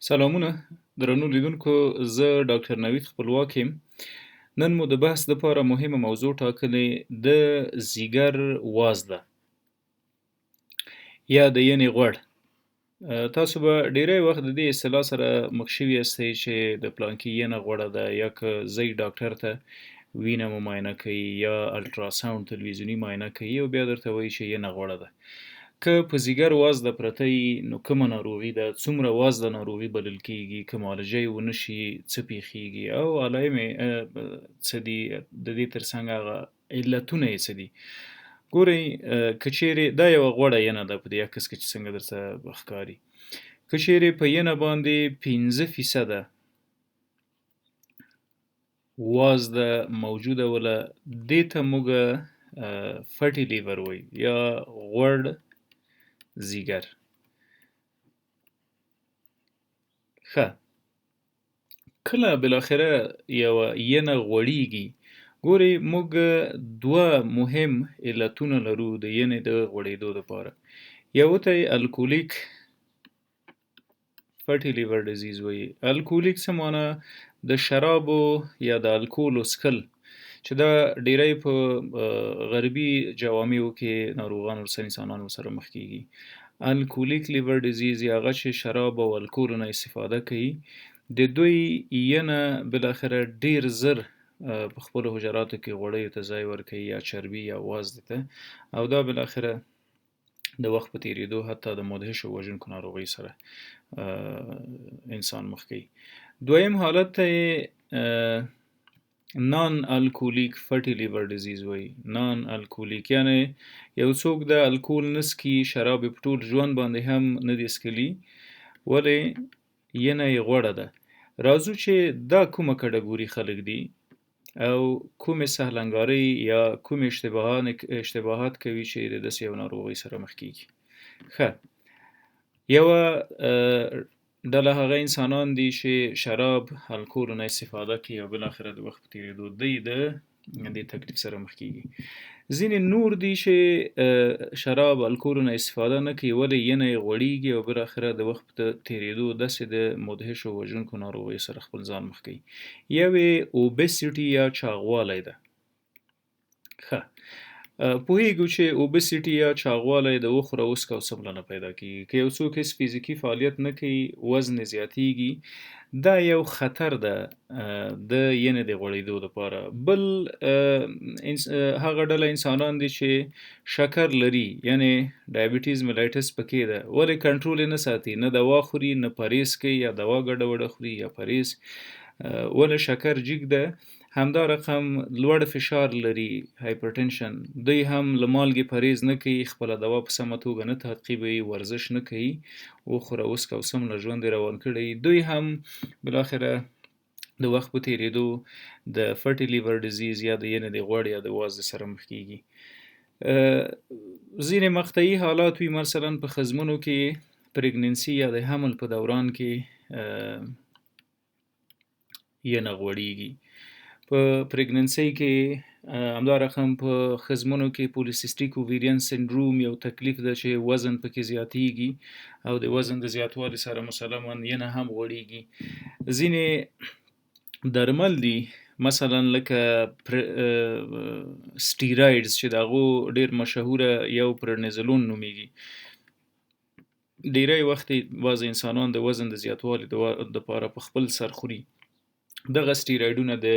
سلامونه درنو لیدونکو، زه ډاکټر نوید خپلواک یم. نن مو د بحث لپاره مهمه موضوع ټاکلې د ځیګر وازده یا د ینې غوړ. تاسو به ډیری وخت د دې اصطلاح سره مخ شوي یاستئ چې د پلانکي ینه غوړه ده، یا که ځئ ډاکټر ته وینه مو معاینه کوي یا الټراساوند تلویزیوني معاینه کوي او بیا درته وایي چې ینه غوړه ده. که په ځیګر وازده پرته وي نو کومه ناروغي ده، څومره وازده ناروغي بلل کیږي، که معالجه یې ونه شي څه پیښیږي، او علایم یې څه دي، د دې ترڅنګ هغه علتونه یې څه دي. ګورئ، که چیرې دا یوه غوړه ینه ده په دې عکس کې چې څنګه درته ښکاري. که چیرې په ینه باندې 15% وازده موجوده وله، دې ته موږ فټي لیور وایو یا غوړ ځیګر. ښه، کله بالاخره یوه ینه غوړیږي؟ ګورئ، موږ دوه مهم علتونه لرو د ینې د غوړېدو دپاره. یو ته یې الکولیک فټي لیور ډیزیز وایي. الکولیک څه معنی؟ د شرابو یا د الکولو څښل، چې دا ډیری په غربي جوامعو کې ناروغان ورسره انسانان ورسره مخ کیږي. الکولیک لیور ډیزیز یا هغه چې شراب او الکولو نه استفاده کوي، د دوی ینه بالاخره ډیر زر په خپلو حجراتو کې غوړیو ته ځای ورکوي، یا چربي یا وازدې ته، او دا بالاخره د وخت په تیریدو حتی د مدهشو وژونکو ناروغیو سره انسان مخ کوي. دویم حالت ته یې نان الکولیک فټي لیور ډیزیز وایي. نان الکولیک یعنی یو څوک د الکول نه څکي، شراب یې په ټول ژوند باندې هم نه دي څکلي، ولې ینه یې غوړه ده. راځو چې دا کومه کټګوري خلک دي او کومې سهلنګارۍ یا کومې اشتباهات کوي چې د داسې یو ناروغۍ سره مخ کیږي. ښه، یوه ډله هغه انسانان دي چې شراب الکولو نه استفاده کوي او بالاخره د وخت په تیریدو دوی د دې تکلیف سره مخ کیږي. ځینې نور دي چې شراب الکولو نه استفاده نه کوي، ولې ینه یې غوړیږي او بالاخره د وخت په تیریدو داسې د مدهشو وژونکو ناروغیو سره خپل ځان مخ کوي. یو یې اوبسیټي یا چاغوالی ده. ښه، پوهیږو چې اوبسیټي یا چاغوالی د وخوره وڅکه او څه نه پیدا کیږي. که یو څوک هیڅ فزیکي فعالیت نه کوي، وزن یې زیاتیږي، دا یو خطر ده د ینې د غوړېدو دپاره. بل هغه ډله انسانان دي چې شکر لري، یعنی ډایبټیز ملایټس پکې ده، ولې کنټرول یې نه ساتي، نه دوا خوري نه پرهیز کوي، یا دوا ګډه وډه خوري یا پرهیز، ولې شکر جګ ده. همدا رقم لوړ فشار لري، هایپرټنشن، دوی هم له مالګې پرهیز نه کوي، خپله دوا په سمه توګه نه تعقیبوي، ورزش نه کوي، وخوره وڅکه او سم له ژوند یې روان کړی، دوی هم بالاخره د وخت په تیریدو د فټي لیور ډیزیز یا د ینې د غوړ یا د وازدې سره مخ کیږي. ځینې مقطعي حالات وي، مثلا په ښځمنو کې پریګننسي یا د حمل په دوران کې ینه غوړیږي. په پریګننسۍ کې همدا رقم په ښځمنو کې پولیسیسټیک اوویرین سنډروم یو تکلیف ده چې وزن پکې زیاتیږي او د وزن د زیاتوالي سره مسلماً ینه هم غوړیږي. ځینې درمل دي، مثلا لکه سټیرایډز چې د هغو ډیر مشهوره یو پرنیزلون نومیږي. ډیری وخت بعض انسانان د وزن د زیاتوالي دپاره په خپل سر خوري. دغه سټیرایډونه د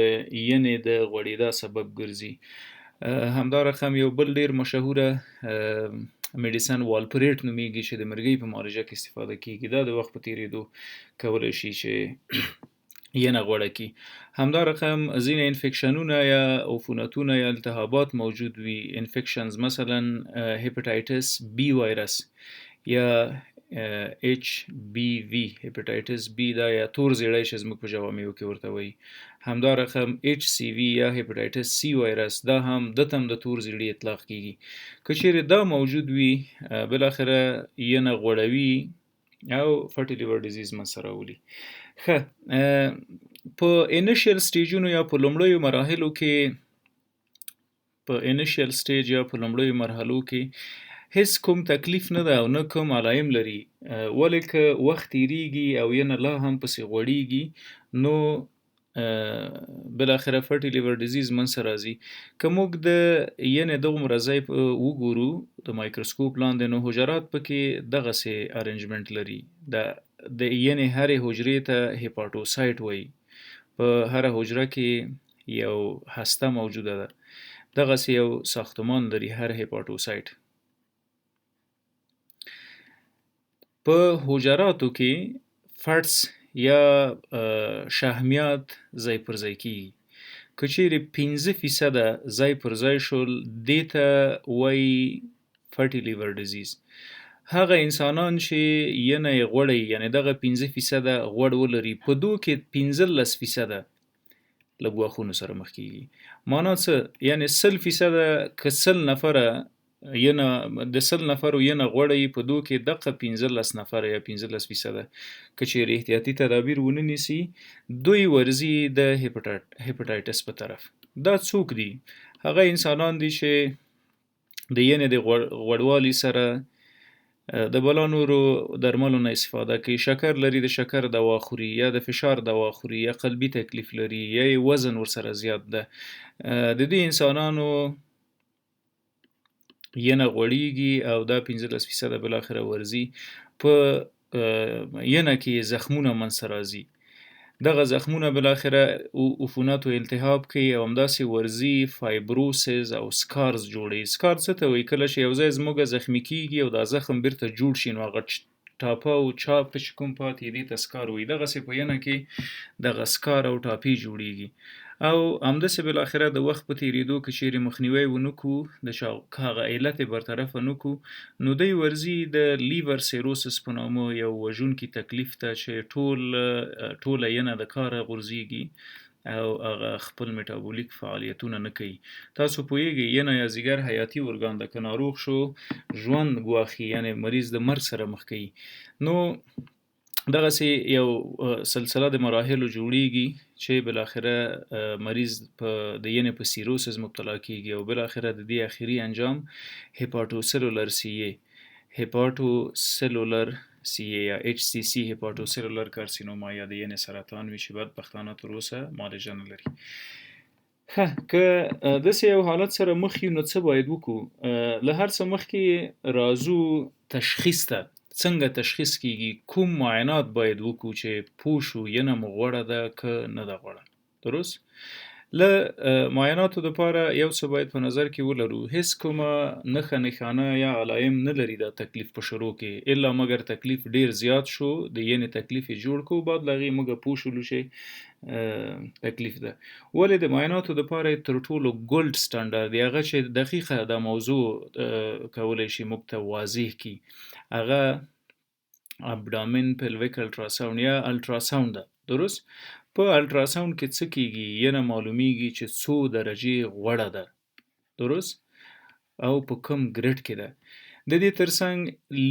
ینې د غوړېدا سبب ګرځي. همدا رقم یو بل ډیر مشهوره میډیسن والپریټ نومیږي چې د مرګۍ په معالجه کې استفاده کیږي. دا د وخت په تیریدو کولی شي چې ینه غوړه کړي. همدا رقم ځینې انفیکشنونه یا عفونتونه یا التهابات موجود وي، انفیکشنز، مثلا هیپاټایټس بی وایرس یا HBV هیپاټایټس بی، دا یا تور زیړی چې زموږ په جوامعو کې ورته وایي. همدا رقم HCV یا هیپاټایټس سی وایرس، دا هم د تم د تور زیړي اطلاق کیږي. که چیرې دا موجود وي، بالاخره ینه غوړوي او فټي لیور ډیزیز منځته راولي. ښه، په انیشیل سټیجونو یا په لومړیو مراحلو کې، په انیشیل سټیج یا په لومړیو مرحلو کې هیڅ کوم تکلیف نه ده او نه کوم علایم لري. ولې که وخت تیریږي او یا نه لا هم پسې غوړیږي نو بالاخره فټي لیور ډیزیز منځ راځي. که موږ د ینې دغه مرضی وګورو د مایکروسکوپ لاندې نو حجرات پکې دغسې ارنجمنټ لري. د ینې هرې حجرې ته هیپاټوسایت وایي. په هره حجره کې یو هسته موجوده ده. دغسې یو ساختمان لري هر هیپاټوسایت. په حجراتو کې فټس یا شحمیات ځای پر ځای کیږي. که چیرې 15% ځای پر ځای شول دې ته وایي فټي لیور ډیزیز. هغه انسانان چې ینه یې غوړی یعنی دغه 15% غوړ ولري په دو کې 15% له ګواښونو سره مخ کیږي. معنا څه؟ یعنی 100% که 100 نفره ینه د 100 نفرو ینه غوړی په دو کې دغه 15 نفره یا 15% که چیرې احتیاطي تدابیر ونه نیسي دوی ورځي د هیپاټایټس په طرف. دا څوک دي؟ هغه انسانان دي چې د ینې د غوړوالي سره د بلا نورو درملو نه استفاده کوي. شکر لري د شکر دوا خوري یا د فشار دوا خوري یا قلبي تکلیف لري یا وزن ورسره زیات ده. د دې انسانانو ینه غوړیږي او دا 15% بالاخره ورځي. په ینه کې زخمونه منځته راځي. دغه زخمونه بالاخره عفونت او التهاب کوي او همداسې ورځي فایبروسز او سکارز جوړوي. سکار څه ته وایي؟ کله چې یو ځای زموږ زخمي کیږي او دا زخم بیرته جوړ شي نو هغه ټاپه او چاپ چې کوم پاتې دې ته سکار وایي. دغسې په ینه کې دغه سکار او ټاپې جوړیږي او همداسې بالاخره د وخت په تیریدو که چیرې مخنیوی ونه کړو د هغه علت برطرفه نه کړو نو دی ورځي د لیور سیروسس په نامه یو وژونکي تکلیف ته چې ټوله ینه د کاره غورځیږي او هغه خپل میټابولیک فعالیتونه نه کوي. تاسو پوهیږئ ینه یا ځیګر حیاتي ارګان ده. که ناروغ شو ژوند ګواښي یعنی مریض د مرګ سره مخ کوي. نو دغسې یو سلسله د مراحلو جوړیږي چې بالاخره مریض په د ینې په سیروسس مبتلا کیږي او بالاخره د دې اخري انجام هیپاټوسلولر سی ای یا HCC هیپاټوسلولر کارسینوما یا د ینې سرطان وي چې بدبختانه تر اوسه معالجه نه لري. که داسې یو حالت سره مخ یو نو څه باید وکړو؟ له هر څه مخکې راځو تشخیص ته. څنګه تشخیص کیږي؟ کوم معاینات باید وکړو چې پوه شو ینه مو غوړه ده که نه ده غوړه؟ درست؟ له معایناتو دپاره یو څه باید په نظر کې ولرو. هیڅ کومه نښه نښانه یا علایم نه لري دا تکلیف په شروع کې الا مګر تکلیف ډیر زیات شو د ینې تکلیف یې جوړ کړو بعد له هغې موږ پوه شولو چې تکلیف ده. ولې د معایناتو دپاره تر ټولو ګولډ سټانډرډ دی هغه چې دقیقه دا موضوع کولی شي موږ ته واضح کړي هغه ابډامن پلویک الټراساوند یا الټراساوند ده. درست؟ په الټراساوند کې څه کیږي؟ ینه معلومیږي چې څو درجې غوړه ده. درست؟ او په کوم ګریډ کې ده. د دې ترڅنګ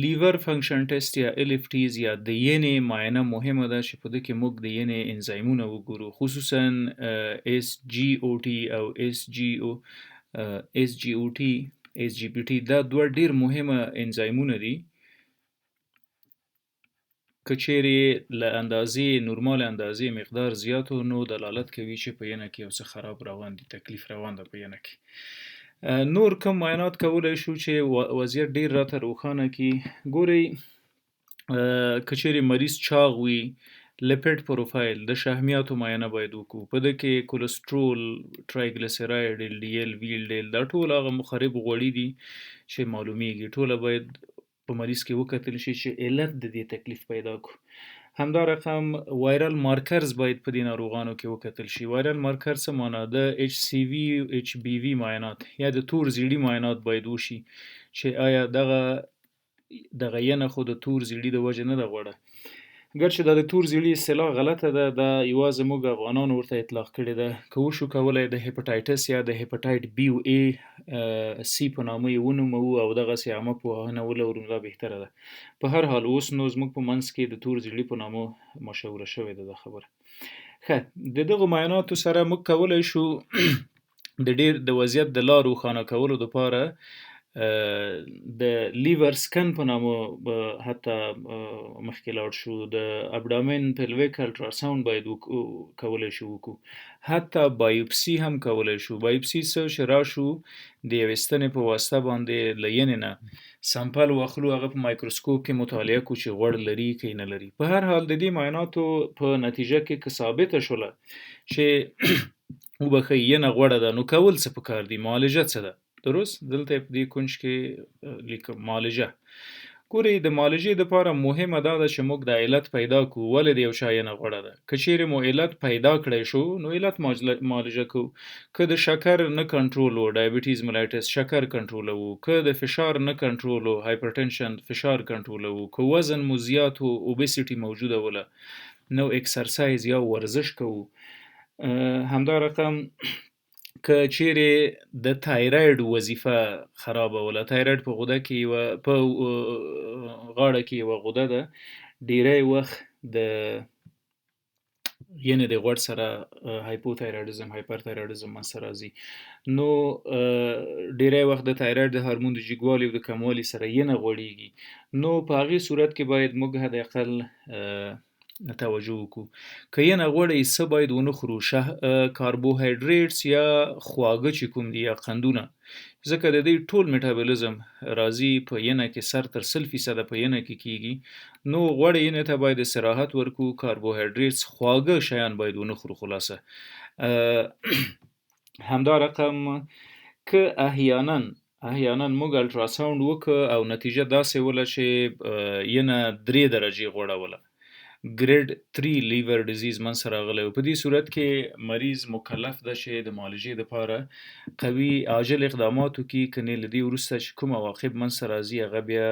لیور فنکشن ټیسټ یا LFTs یا د ینې معاینه مهمه ده چې په دې کې موږ د ینې انزایمونه وګورو خصوصا SGOT او SGPT دا دوه ډیر مهمه انزایمونه دي. که چیرې له اندازې نورمال اندازې مقدار زیاتو نو دلالت کوي چې په ینه کې یو څه خراب روان دي تکلیف روان ده په ینه کې. نور کوم معاینات کولی شو چې وضعیت ډیر راته روښانه کړي؟ ګورئ که چیرې مریض چاغ وي لیپیډ پروفایل د شحمیاتو معاینه باید وکړو. په ده کې کولسټرول، ټرایګلیسیراید، LDL، VLDL دا ټول هغه مخرب غوړي دي چې معلومیږي. ټوله باید په مریض کې وکتل شي چې علت د دې تکلیف پیدا کړو. همدا رقم وایرل مارکرز باید په دې ناروغانو کې وکتل شي. وایرل مارکر څه معنا؟ د HCV HBV معاینات یا د تور زیړي معاینات باید وشي چې آیا دغه ینه خو د تور زیړي د وجې نه ده غوړه. ګرچې دا د تور زیړي اصطلاح غلطه ده دا یوازې موږ افغانانو ورته اطلاق کړې ده. که وشو کولی د هیپاټایټس یا د هیپاټایټ B او A C په نامه یې ونوموو او دغسې عامه پوهنه ولرو دا بهتره ده. په هر حال اوس نو زموږ په منځ کې د تور زیړي په نامه مشهوره شوې ده دا خبره. ښه د دغو معایناتو سره موږ کولی شو د ډیر د وضعیت د لا روښانه کولو دپاره د لیور سکن په نامه حتی مخکې لاړ شو، د ابډامن پلویک الټراساوند باید کولی شو وکړو، حتی بایوپسي هم کولی شو. بایوپسي څه چې راشو د یوې ستنې په واسطه باندې له ینې نه سمپل واخلو، هغه په مایکروسکوپ کې مطالعه کړو چې غوړ لري که نه لري. په هر حال د دې معایناتو په نتیجه کې که ثابته شوله چې وبښئ ینه غوړه ده، نو کول څه پکار دي؟ معالجه څه ده؟ درست؟ دلته په دې کونج کې لیکم معالجه. ګورئ د معالجې دپاره مهمه دا ده چې موږ د علت پیدا کړو، ولې د یو چا ینه غوړه ده. که چیرې مو علت پیدا کړی شو نو علت معالجه کوو. که د شکر نه کنټرول و، ډایبټیز ملایټس شکر کنټرولوو، که د فشار نه کنټرول و، هایپرټنشن فشار کنټرولوو، که وزن مو زیات و اوبیسیټي موجوده وله نو اکسرسایز یا ورزش کوو. همدا رقم که چیرې د تایراید وظیفه خرابه وله، تایراید په غده کې په غاړه کې یوه غده ده، ډیری وخت د ینې د غوړ سره هایپوتایرایډزم هایپرتایرایډزم منځته راځي، نو ډیری وخت د تایراید د هارمون د جګوالي او د کموالي سره ینه غوړیږي. نو په هغې صورت کې باید موږ حداقل توجه وکړو. که ینه غوړی څه باید ونه خورو؟ کاربوهایډریټس یا خواږه چې کوم دي یا قندونه، ځکه د دې ټول میټابولیزم راځي په ینه کې، سر تر 100% په ینه کې کیږي. نو غوړې ینې ته باید استراحت ورکړو، کاربوهایډریټس خواږه شیان باید ونه خورو. خلاصه همدا رقم که احیانا موږ الټراساوند وکړه او نتیجه داسې وله چې ینه 3 درجې غوړه وله، ګریډ 3 لیور ډیزیز منځته راغلی و. په دې صورت کې مریض مکلف ده چې د معالجې دپاره قوي عاجل اقدامات وکړي، کنې له دې وروسته چې کوم عواقب منځته راځي هغه بیا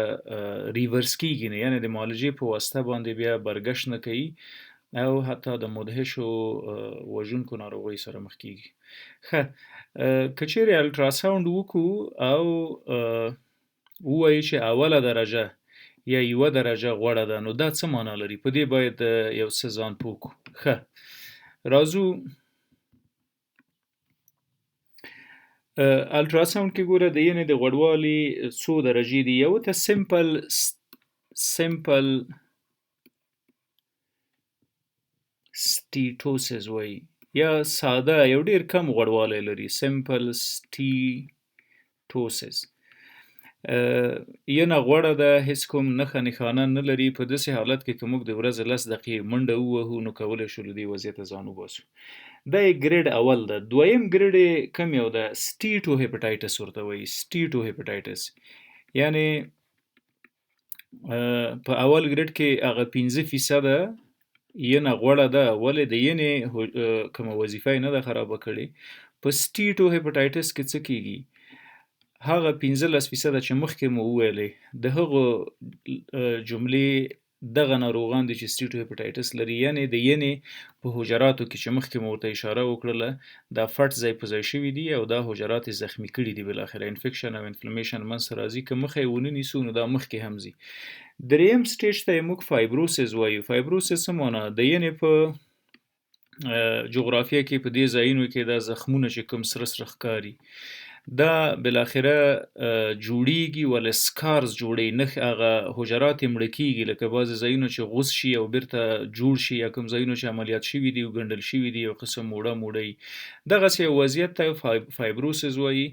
ریورس کیږي نه، یعنې د معالجې په واسطه باندې بیا برګشت نه کوي او حتی د مدهشو وژونکو ناروغیو سره مخ کیږي. ښه که چیرې الټراساوند وکړو او ووایي چې اوله درجه یا 1 درجه غوړه ده، نو دا څه معنا لري؟ په دې باید یو څه ځان پوه کړو. ښه راځو الټراساوند کې ګوره د ینې د غوړوالي څو درجې دي. یو ته سمپل سټیټوسس وایي، یا ساده یو ډیر کم غوړوالی لري، سمپل سټیټوسس. ینه غوړه ده، هیڅ کوم نښه نښانه نه لري. په داسې حالت کې که موږ د ورځې 10 دقیقې منډه ووهو نو کولی شو له دې وضعیته ځان وباسو. دا یې ګریډ اول ده. دویم ګریډ یې کم یو ده، سټیټو هیپاټایټس ورته وایي، سټیټو هیپاټایټس. یعنې په اول ګریډ کې هغه 15% ینه غوړه ده، ولې د ینې کومه وظیفه یې نه ده خرابه کړې. په سټیټو هیپاټایټس کې څه کیږي؟ هغه 15% چې مخکې مو وویلې د هغو جملې دغه ناروغان دي چې سټیټو هیپاټایټس لري، یعنې د ینې په حجراتو کې چې مخکې مو ورته اشاره وکړله دا فټ ځای په ځای شوي دي او دا حجرات یې زخمي کړي دي، بالاخره انفیکشن او انفلمیشن منځته راځي. که مخه یې ونه نیسو نو دا مخکې هم ځي. دریم سټیج ته یې موږ فایبروسس وایو. فایبروسس څه معنا؟ د ینې په جغرافیه کې په دې ځایونو کې دا زخمونه چې کوم سره سره ښکاري دا بالاخره جوړیږي، ول سکارز جوړي، نخ هغه حجرات مړه کیږي، لکه بعض ځایونه چې غوس شي او بیرته جوړ شي، یا کوم ځایونه چې عملیات شوي دي او ګنډل شوي دي، یو قسم موړه دغسې یو وضعیت ته فایبروسس وایي.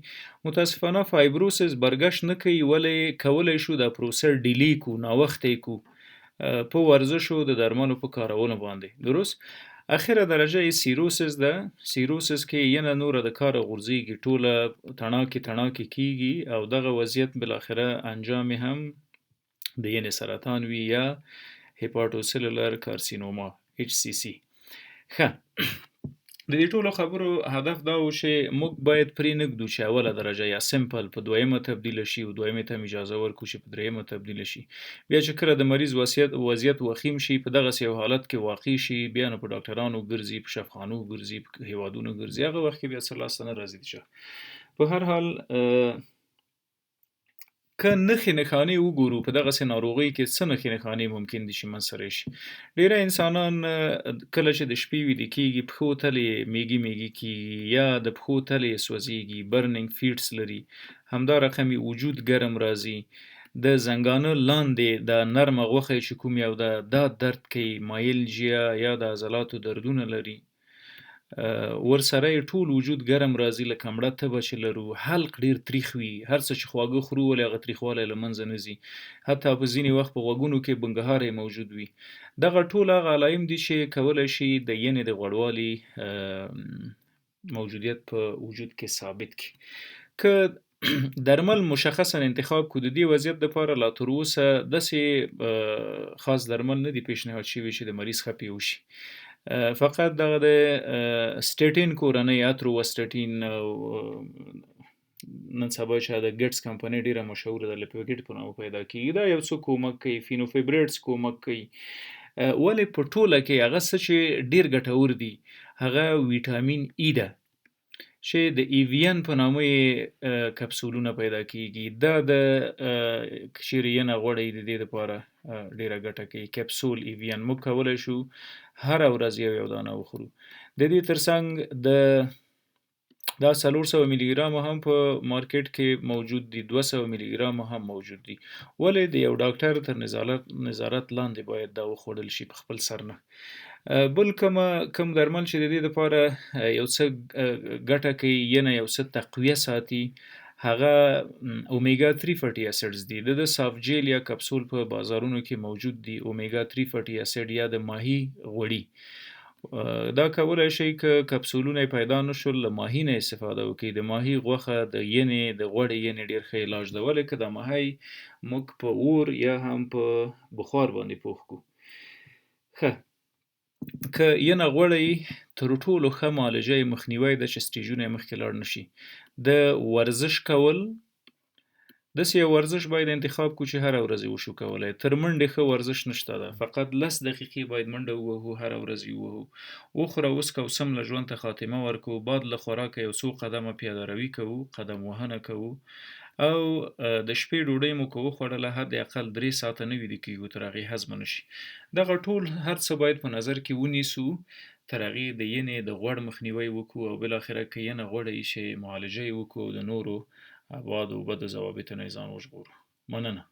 متاسفانه فایبروسس برګشت نه کوي، ولې کولی شو دا پروسه ډیلی کو، ناوخته یې کو په ورزشو د درملو په کارولو باندې. درست؟ اخره درجه یې سیروسس ده. سیروسس کې ینه نوره د کاره غورځېږي، ټوله تڼاکې کیږي او دغه وضعیت بالاخره انجام هم د ینې سرطان وي یا هیپاټوسیلولر کارسینوما HCC. ښه د دې ټولو خبرو هدف دا و چې موږ باید پرې نږدو چې اوله درجه یا سمپل په دویمه تبدیله شي او دویمې ته هم اجازه ورکړو چې په دریمه تبدیله شي. بیا چې کله د مریض وضعیت وخیم شي، په دغسې یو حالت کې واقع شي، بیا نو په ډاکټرانو ګرځي، په شفاخانو ګرځي، په هیوادونو ګرځي، هغه وخت کې بیا څه لاسته نه راځي. په هر حال که نښې نښانې وګورو په دغسې ناروغۍ کې څه نښې نښانې ممکن دي چې منځته راشي. ډیری انسانان کله چې د شپې ویده کېږي پښو تلې میږي میږي کېږي یا د پښو تلې سوځېږي، برننګ فیټس لري، همدا رقم یې وجود ګرم راځي، د زنګانه لاندې د نرمه غوښه چې کوم یو ده دا درد کوي، مایلجیا یا د عضلاتو دردونه لري، ورسره یې ټول وجود ګرم راځي لکه مړه تبه چې لرو، حلق ډېر تریخ وي، هر څه چې خواږه خورو ولې هغه تریخوالی له منځه نه ځي، حتی په ځینې وخت په غوږونو کې بنګهاری موجود وي. دغه ټول هغه علایم دي چې کولی شي د ینې د غوړوالي موجودیت په وجود کې ثابت کړي. که درمل مشخصا انتخاب کړو د دې وضعیت دپاره لا تر اوسه داسې خاص درمل نه دي پیشنهاد شوي چې د مریض خفې وشي. فقط دغه د سټیټین کورنۍ اتروواسټاټین نن سبا چې د ګټس کمپنۍ ډیره مشهوره ده لپیوګیټ په نامه پیدا کېږي، دا یو څه کومک کوي، فینوفیبریټس کومک کوي، ولې په ټوله کې هغه څه چې ډیر ګټور دي هغه ویټامین ای ده چې د ایوین په نامه یې کپسولونه پیدا کېږي. دا د چیرې ینه غوړی د دې دپاره ډیره ګټه کوي. کپسول ایوین موږ کولی شو هره ورځ یو دانه وخورو. د دې ترڅنګ دا 400 ملي ګرامه هم په مارکیټ کې موجود دي، 200 ملي ګرامه هم موجود دي، ولې د یو ډاکټر تر نظارت لاندې باید دا وخوړل شي په خپل سر نه. بل کوم درمل چې د دې دپاره یو څه ګټه کوي، ینه یو څه تقویه ساتي، هغه اومیګا 3 فټي اسیډز دي. د سافت جیل یا کپسول په بازارونو کې موجود دي. اومیګا 3 فټي اسیډ یا د ماهي غوړي، دا کولی شي که کپسولونه پیدا نشول له ماهي نه استفاده وکړي. د ماهي غوښه د ینې د غوړې ینې ډېر ښه علاج ده، ولې که دا ماهی موږ په اور یا هم په بخار باندې پوخ کړو. ښه، که ینه غوړی تر ټولو ښه معالجه یې مخنیوی ده چې سټیجونه یې مخکې لاړ نشي. د ورزش کول، داسې یو ورزش باید انتخاب کړو چې هره ورځ یې وشو کولی. تر منډې ښه ورزش نشته ده، فقط 10 دقیقې باید منډه ووهو، هره ورځ یې ووهو. وخوره وڅښه او سم له ژوند ته خاتمه ورکوو. بعد له خوراکه یو څو قدمه پیاده روي کوو، قدم وهنه کوو، او د شپې ډوډۍ مو که وخوړله حد اقل 3 ساعته نه ویده کېږو تر هغې هضمه نشي. دغه ټول هر څه باید په نظر کې ونیسو تر هغې د ینې د غوړ مخنیوی وکړو او بالاخره که ینه غوړی شي معالجه یې وکړو او د نورو ابعادو بدو ضوابطو نه یې ځان وژغورو. مننه.